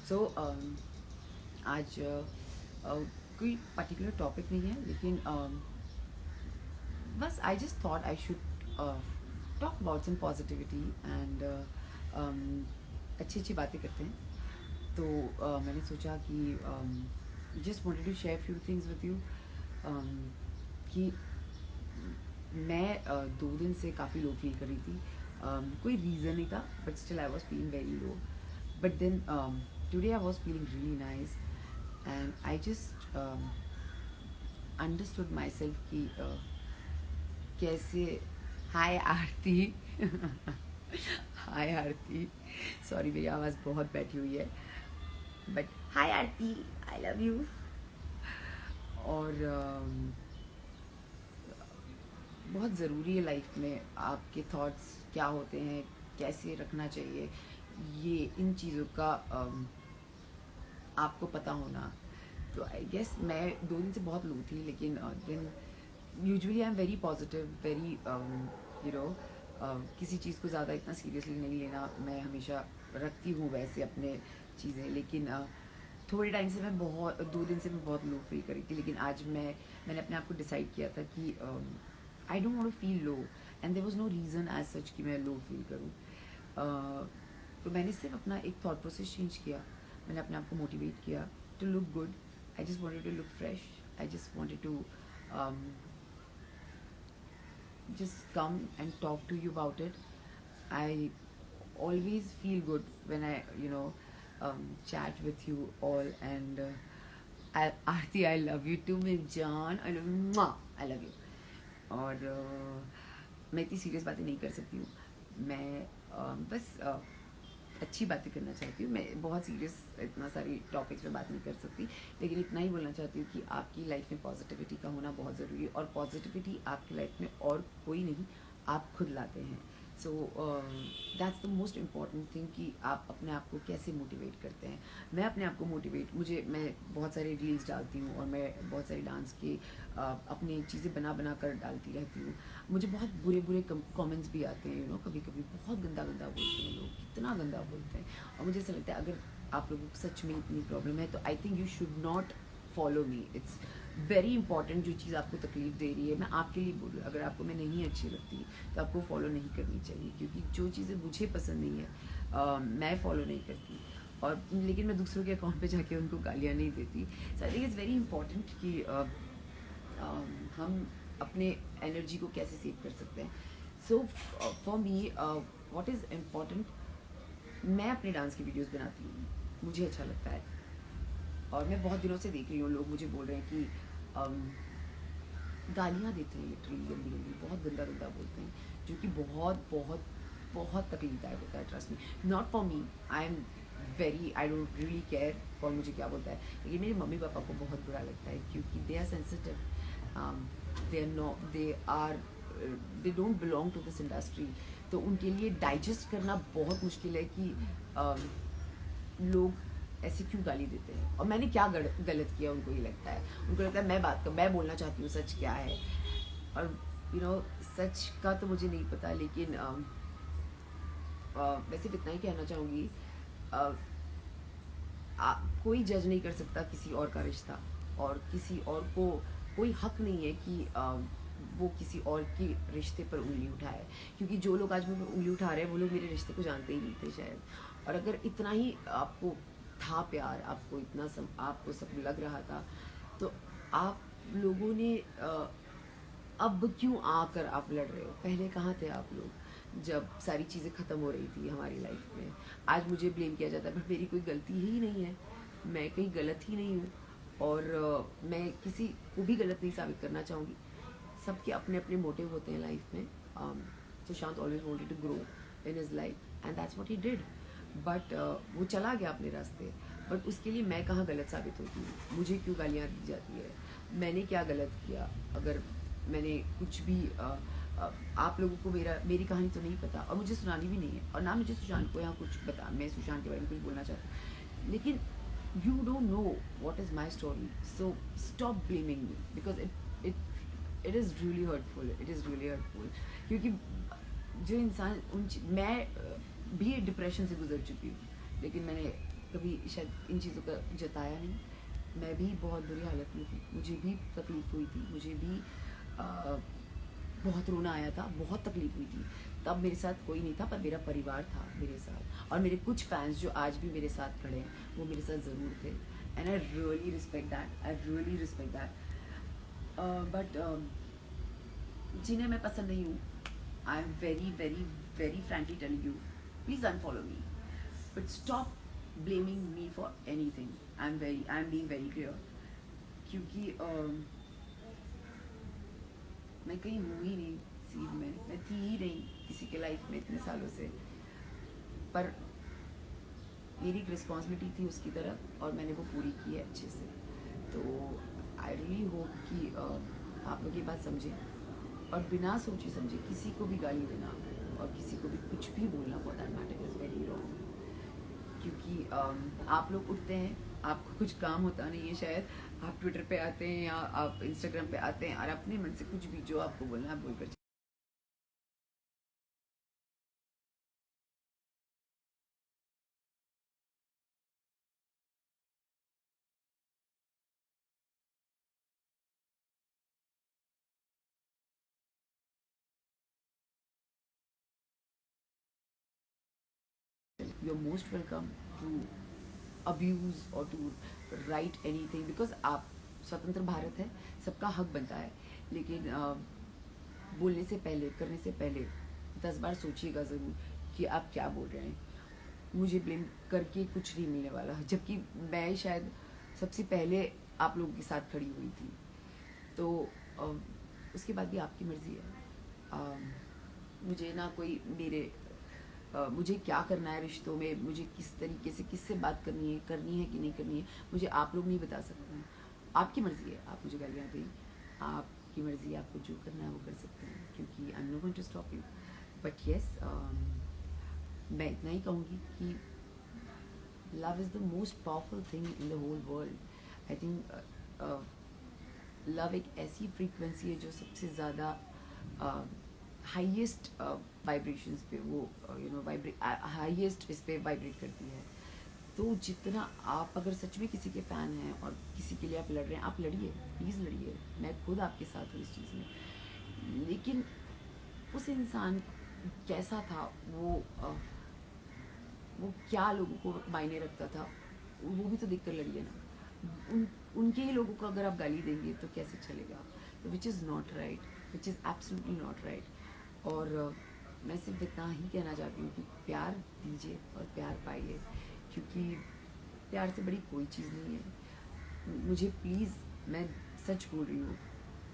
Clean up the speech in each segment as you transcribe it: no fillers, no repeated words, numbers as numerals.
सो आज कोई particular topic नहीं है, लेकिन बस I just thought I should talk about some positivity and अच्छी अच्छी बातें करते हैं। तो मैंने सोचा कि just wanted to share few things with you कि मैं 2 दिन से काफ़ी लो फील कर रही थी। कोई रीज़न नहीं था, but still I was feeling very low. But then today I was feeling really nice and I just understood myself कि कैसे। हाय आरती। हाय आरती। सॉरी मेरी आवाज़ बहुत बैठी हुई है, but hi Aarti, I love you. और बहुत ज़रूरी है लाइफ में आपके थॉट्स क्या होते हैं, कैसे रखना चाहिए, ये इन चीज़ों का आपको पता होना। तो आई गेस मैं 2 दिन से बहुत लो थी, लेकिन then usually I am very positive, very you know किसी चीज़ को ज़्यादा इतना सीरियसली नहीं लेना। मैं हमेशा रखती हूँ वैसे अपने चीज़ें, लेकिन थोड़े टाइम से मैं बहुत 2 दिन से मैं बहुत लो फील कर रही थी। लेकिन आज मैंने अपने आप को डिसाइड किया था कि I don't want to feel low, and there was no reason as such कि मैं लो फील करूँ। तो मैंने सिर्फ अपना एक थॉट प्रोसेस चेंज किया। मैंने अपने आप को मोटिवेट किया to look good. I just wanted to look fresh. I just wanted to just come and talk to you about it. I always feel good when I, chat with you all. And Aarti, I love you too, my John. I love you. Mwah! I love you. और मैं इतनी serious बातें नहीं कर सकती हूँ। मैं बस अच्छी बातें करना चाहती हूँ। मैं बहुत सीरियस इतना सारी टॉपिक्स पे बात नहीं कर सकती, लेकिन इतना ही बोलना चाहती हूँ कि आपकी लाइफ में पॉजिटिविटी का होना बहुत ज़रूरी है। और पॉजिटिविटी आपकी लाइफ में और कोई नहीं, आप खुद लाते हैं। So that's the most important thing कि आप अपने आप को कैसे मोटिवेट करते हैं। मैं अपने आप को मैं बहुत सारे रील्स डालती हूँ, और मैं बहुत सारे डांस के अपनी चीज़ें बना कर डालती रहती हूँ। मुझे बहुत बुरे बुरे कमेंट्स भी आते हैं, कभी कभी बहुत गंदा गंदा बोलते हैं लोग, कितना गंदा बोलते हैं। और मुझे ऐसा लगता है अगर आप लोगों को सच में इतनी प्रॉब्लम है तो I think you should not follow me. It's very important. जो चीज़ आपको तकलीफ दे रही है, मैं आपके लिए बोल रही हूँ, अगर आपको मैं नहीं अच्छी लगती तो आपको फॉलो नहीं करनी चाहिए, क्योंकि जो चीज़ें मुझे पसंद नहीं है मैं फॉलो नहीं करती। और लेकिन मैं दूसरों के अकाउंट पे जाके उनको गालियाँ नहीं देती। So I think it's very important कि हम अपने एनर्जी को कैसे सेव कर सकते हैं। So for me what is important, मैं अपने डांस की वीडियोस बनाती हूँ, मुझे अच्छा लगता है। और मैं बहुत दिनों से देख रही हूँ, लोग मुझे बोल रहे हैं कि गालियाँ देते हैं, लिटरली गंदी गंदी, बहुत गंदा गंदा बोलते हैं, जो कि बहुत बहुत बहुत तकलीफदायक होता है। Trust me, not for me, I am very, I don't really care कौन मुझे क्या बोलता है, लेकिन मेरे मम्मी पापा को बहुत बुरा लगता है, क्योंकि they are sensitive. They don't belong to this industry. तो उनके लिए डाइजेस्ट करना बहुत मुश्किल है कि लोग ऐसे क्यों गाली देते हैं, और मैंने क्या गलत किया। उनको ये लगता है, उनको लगता है मैं बोलना चाहती हूँ सच क्या है। और सच का तो मुझे नहीं पता, लेकिन मैं सिर्फ इतना ही कहना चाहूँगी, कोई जज नहीं कर सकता किसी और का रिश्ता, और किसी और को कोई हक नहीं है कि वो किसी और के रिश्ते पर उंगली उठाए, क्योंकि जो लोग आज मुझे उंगली उठा रहे हैं वो लोग मेरे रिश्ते को जानते ही नहीं थे शायद। और अगर इतना ही आपको था प्यार, आपको इतना आपको सब लग रहा था, तो आप लोगों ने अब क्यों आकर आप लड़ रहे हो? पहले कहाँ थे आप लोग जब सारी चीज़ें ख़त्म हो रही थी हमारी लाइफ में? आज मुझे ब्लेम किया जाता है, बट मेरी कोई गलती ही नहीं है, मैं कहीं गलत ही नहीं हूँ। और मैं किसी को भी गलत नहीं साबित करना चाहूँगी। सबके अपने अपने मोटिव होते हैं लाइफ में। Sushant always wanted to grow in his life, and that's what he did. But वो चला गया अपने रास्ते। बट उसके लिए मैं कहाँ गलत साबित होती हूँ? मुझे क्यों गालियाँ दी जाती है? मैंने क्या गलत किया? अगर मैंने कुछ भी आप लोगों को मेरी कहानी तो नहीं पता, और मुझे सुनानी भी नहीं है, और ना मुझे सुशांत को यहाँ कुछ पता, मैं सुशांत के बारे में कुछ बोलना चाहती हूँ, लेकिन you don't know what is my story, so stop blaming me, because it is really hurtful, it is really hurtful। क्योंकि जो इंसान मैं भी डिप्रेशन से गुजर चुकी हूँ, लेकिन मैंने कभी शायद इन चीज़ों का जताया नहीं। मैं भी बहुत बुरी हालत में थी, मुझे भी तकलीफ़ हुई थी, मुझे भी बहुत रोना आया था, बहुत तकलीफ़ हुई थी। तब मेरे साथ कोई नहीं था, पर मेरा परिवार था मेरे साथ, और मेरे कुछ फैंस जो आज भी मेरे साथ खड़े हैं, वो मेरे साथ ज़रूर थे। And I really respect that, I really respect that. But जिन्हें मैं पसंद नहीं हूँ, आई am very very very frankly telling you, please unfollow me, but stop blaming me for any thing. I am being very clear, क्योंकि मैं कहीं हूँ ही नहीं सीन में, मैं थी ही नहीं किसी के लाइफ में इतने सालों से। पर मेरी एक रिस्पॉन्सिबिलिटी थी उसकी तरफ, और मैंने वो पूरी की है अच्छे से। तो आई रियली होप कि आप लोग ये बात समझें, और बिना सोचे समझे किसी को भी गाली देना और किसी को भी कुछ भी बोलना for that matter is very wrong. क्योंकि आप लोग उठते हैं, आपको कुछ काम होता नहीं है शायद, आप ट्विटर पे आते हैं या आप इंस्टाग्राम पे आते हैं और अपने मन से कुछ भी जो आपको बोलना है बोलकर you're most welcome to abuse or to write anything, because आप स्वतंत्र भारत है, सबका हक बनता है, लेकिन बोलने से पहले, करने से पहले 10 बार सोचिएगा ज़रूर कि आप क्या बोल रहे हैं। मुझे ब्लेम करके कुछ नहीं मिलने वाला, जबकि मैं शायद सबसे पहले आप लोगों के साथ खड़ी हुई थी। तो अ, उसके बाद भी आपकी मर्ज़ी है। मुझे ना कोई मेरे मुझे क्या करना है रिश्तों में, मुझे किस तरीके से किससे बात करनी है कि नहीं करनी है, मुझे आप लोग नहीं बता सकते हैं। आपकी मर्ज़ी है, आप मुझे गालियाँ दें, आपकी मर्ज़ी है, आपको जो करना है वो कर सकते हैं, क्योंकि I am not going to stop you. But yes, मैं इतना ही कहूँगी कि love is the most powerful thing in the whole world. I think love एक ऐसी फ्रीक्वेंसी है जो सबसे ज़्यादा हाईएस्ट वाइब्रेशंस पे वो हाईएस्ट इस पे वाइब्रेट करती है। तो जितना आप अगर सच में किसी के फ़ैन हैं और किसी के लिए आप लड़ रहे हैं, आप लड़िए, प्लीज़ लड़िए, मैं खुद आपके साथ हूँ इस चीज़ में। लेकिन उस इंसान कैसा था, वो क्या लोगों को मायने रखता था, वो भी तो देख कर लड़िए ना। उनके ही लोगों को अगर आप गाली देंगे तो कैसे चलेगा? तो which is not right, which is absolutely not right. और मैं सिर्फ इतना ही कहना चाहती हूँ कि प्यार दीजिए और प्यार पाइए, क्योंकि प्यार से बड़ी कोई चीज़ नहीं है। मुझे प्लीज़, मैं सच बोल रही हूँ,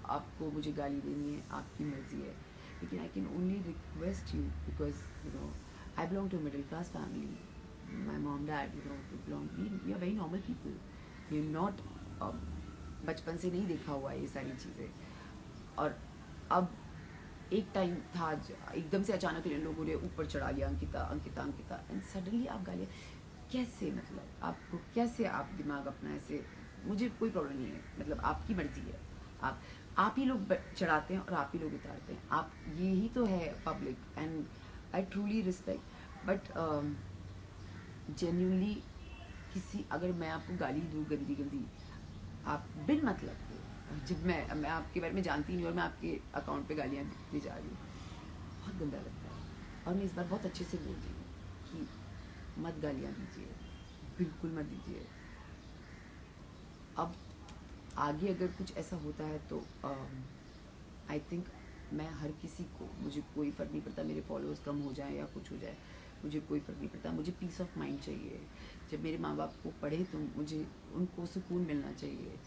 आपको मुझे गाली देनी है, आपकी मर्ज़ी है, लेकिन I can only request you, because I belong to a middle class family. My mom, dad, we are very normal people. We're not, बचपन से नहीं देखा हुआ है ये सारी चीज़ें। और अब एक टाइम था, एकदम से अचानक लोगों ने ऊपर चढ़ा लिया अंकिता अंकिता अंकिता, एंड सडनली आप गालियाँ कैसे, मतलब आपको कैसे, आप दिमाग अपना ऐसे, मुझे कोई प्रॉब्लम नहीं है, मतलब आपकी मर्जी है। आप ही लोग चढ़ाते हैं और आप ही लोग उतारते हैं, आप ये ही तो है public, and I truly respect. But genuinely किसी, अगर मैं आपको गाली दूँ गंदी गंदी, आप बिन मतलब के, जब मैं आपके बारे में जानती नहीं और मैं आपके अकाउंट पे गालियाँ दी जा रही हूँ, बहुत गंदा लगता है। और मैं इस बार बहुत अच्छे से बोल रही हूँ कि मत गालियाँ दीजिए, बिल्कुल मत दीजिए। अब आगे अगर कुछ ऐसा होता है तो आई थिंक मैं हर किसी को, मुझे कोई फ़र्क नहीं पड़ता मेरे फॉलोअर्स कम हो जाए या कुछ हो जाए, मुझे कोई फ़र्क नहीं पड़ता, मुझे पीस ऑफ माइंड चाहिए। जब मेरे माँ बाप को पढ़े तो मुझे उनको सुकून मिलना चाहिए।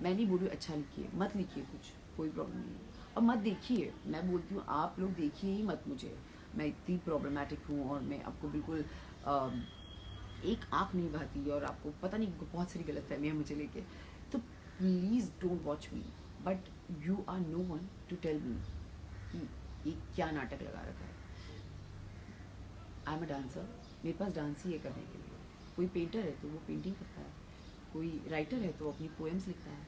मैं नहीं बोल रही अच्छा लिखिए, मत लिखिए कुछ, कोई प्रॉब्लम नहीं है, और मत देखिए, मैं बोलती हूँ आप लोग देखिए ही मत मुझे, मैं इतनी प्रॉब्लमेटिक हूँ और मैं आपको बिल्कुल एक आँख नहीं बहाती, और आपको पता नहीं बहुत सारी गलतफहमी है मुझे लेके। तो please don't watch me, but you are no one to tell me कि ये क्या नाटक लगा रखा है। आई एम अ डांसर, मेरे पास डांस ही है करने के लिए। कोई पेंटर है तो वो पेंटिंग करता है, कोई राइटर है तो वो अपनी पोएम्स लिखता है,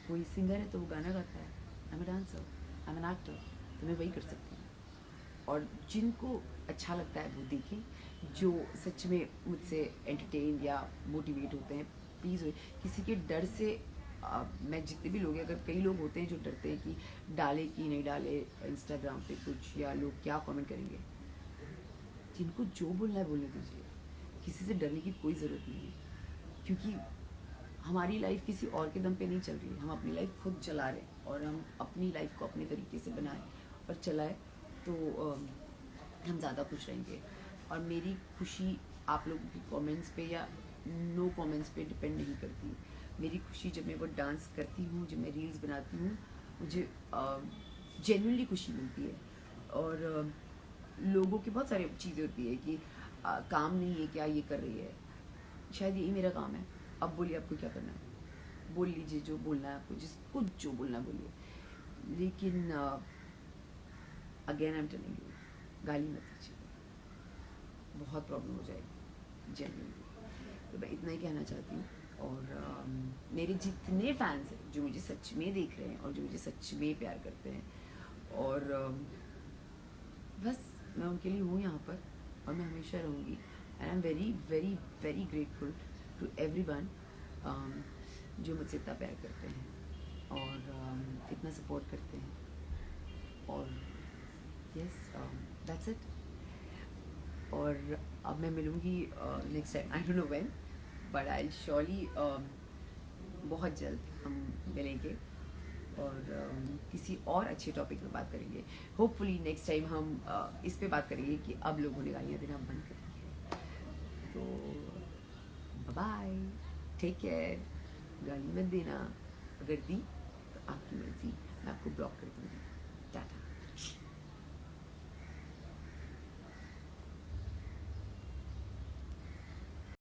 कोई सिंगर है तो वो गाना गाता है। I am a dancer, I am an actor, तो मैं वही कर सकती हूँ। और जिनको अच्छा लगता है वो देखें, जो सच में मुझसे एंटरटेन या मोटिवेट होते हैं प्लीज़। किसी के डर से मैं जितने भी लोग हैं, अगर कई लोग होते हैं जो डरते हैं कि डाले कि नहीं डाले इंस्टाग्राम पे कुछ, या लोग क्या कमेंट करेंगे, जिनको जो बोलना है बोलने दीजिए, किसी से डरने की कोई ज़रूरत नहीं है। क्योंकि हमारी लाइफ किसी और के दम पे नहीं चल रही है, हम अपनी लाइफ खुद चला रहे हैं, और हम अपनी लाइफ को अपने तरीके से बनाएं और चलाएं तो हम ज़्यादा खुश रहेंगे। और मेरी खुशी आप लोगों की कमेंट्स पे या नो कमेंट्स पे डिपेंड नहीं करती। मेरी खुशी जब मैं वो डांस करती हूँ, जब मैं रील्स बनाती हूँ, मुझे जेन्युइनली खुशी मिलती है। और लोगों की बहुत सारी चीज़ें होती है कि काम नहीं है क्या, ये कर रही है, शायद यही मेरा काम है। अब बोलिए आपको क्या करना है, बोल लीजिए जो बोलना है आपको, जिसको जो बोलना है बोलिए। लेकिन again I am telling you, गाली मत दीजिए, बहुत प्रॉब्लम हो जाएगी जेन्युइनली। तो मैं इतना ही कहना चाहती हूँ। और मेरे जितने फैंस हैं जो मुझे सच में देख रहे हैं और जो मुझे सच में प्यार करते हैं, और बस मैं उनके लिए हूँ यहाँ पर, और मैं हमेशा रहूँगी। And I am very very very grateful to everyone जो मुझसे इतना प्यार करते हैं और इतना सपोर्ट करते हैं। और यस, दैट्स इट। और अब मैं मिलूँगी next time, I don't know when, but I surely बहुत जल्द हम मिलेंगे और किसी और अच्छे टॉपिक पे बात करेंगे। होपफुली नेक्स्ट टाइम हम इस पे बात करेंगे कि अब लोगों ने गालियाँ देना बंद कर दी है। तो बाय, टेक केयर, गाली मत देना, अगर दी तो आपकी मर्जी, मैं आपको ब्लॉक कर दूँगी। टाटा।